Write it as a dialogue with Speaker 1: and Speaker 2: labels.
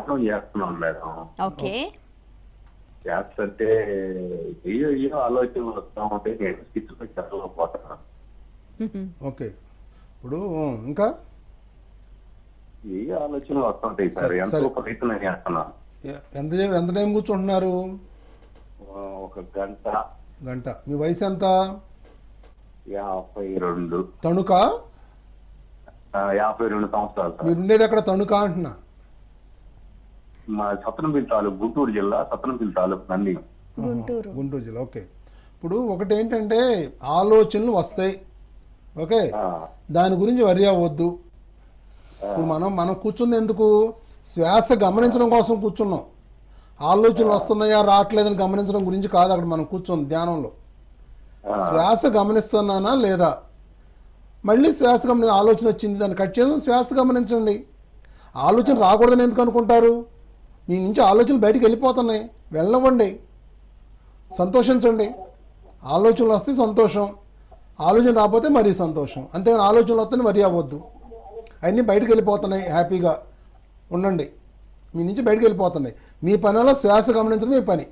Speaker 1: ధ్యానం చేస్తున్నాం madam.
Speaker 2: Okay.
Speaker 1: చేస్తుంటే ఏయో ఆలోచనలు వస్తా ఉంటే నేను స్థితిలో చెప్పలేకపోతున్నాను.
Speaker 3: ఓకే. ఇప్పుడు ఇంకా
Speaker 1: ఏ ఆలోచనలు వస్తుంటాయి సార్, ఎంతో ప్రయత్నం చేస్తున్నాను.
Speaker 3: ఎంత టైం కూర్చుంటున్నారు?
Speaker 1: ఒక గంట.
Speaker 3: గంట. మీ వయసు ఎంత?
Speaker 1: 52.
Speaker 3: తణుక?
Speaker 1: 52 సంవత్సరాలు సార్.
Speaker 3: మీరు ఉండేది ఎక్కడ? తణుక అంటున్నా.
Speaker 1: మా సత్తనపల్లి తాలూకు, గుంటూరు జిల్లా సత్తనపల్లి తాలూకు, నంది.
Speaker 3: గుంటూరు జిల్లా. ఓకే. ఇప్పుడు ఒకటి ఏంటంటే ఆలోచనలు వస్తాయి. ఓకే. దాని గురించి వరి అవ్వద్దు. ఇప్పుడు మనం కూర్చుంది ఎందుకు? శ్వాస గమనించడం కోసం కూర్చున్నాం. ఆలోచనలు వస్తున్నాయా రావట్లేదని గమనించడం గురించి కాదు అక్కడ మనం కూర్చోండి ధ్యానంలో. శ్వాస గమనిస్తున్నానా లేదా? మళ్ళీ శ్వాస ఆలోచన వచ్చింది, దాన్ని కట్ చేసి శ్వాస గమనించండి. ఆలోచన రాకూడదని ఎందుకు అనుకుంటారు? మీ నుంచి ఆలోచనలు బయటికి వెళ్ళిపోతున్నాయి, వెళ్ళవండి, సంతోషించండి. ఆలోచనలు వస్తే సంతోషం, ఆలోచన రాకపోతే మరీ సంతోషం. అంతేగాని ఆలోచనలు వస్తే మరీ అవ్వద్దు. అవన్నీ బయటికి వెళ్ళిపోతున్నాయి, హ్యాపీగా ఉండండి. మీ నుంచి బయటికి వెళ్ళిపోతున్నాయి. మీ పనిలో శ్వాస గమనించడం మీ పని.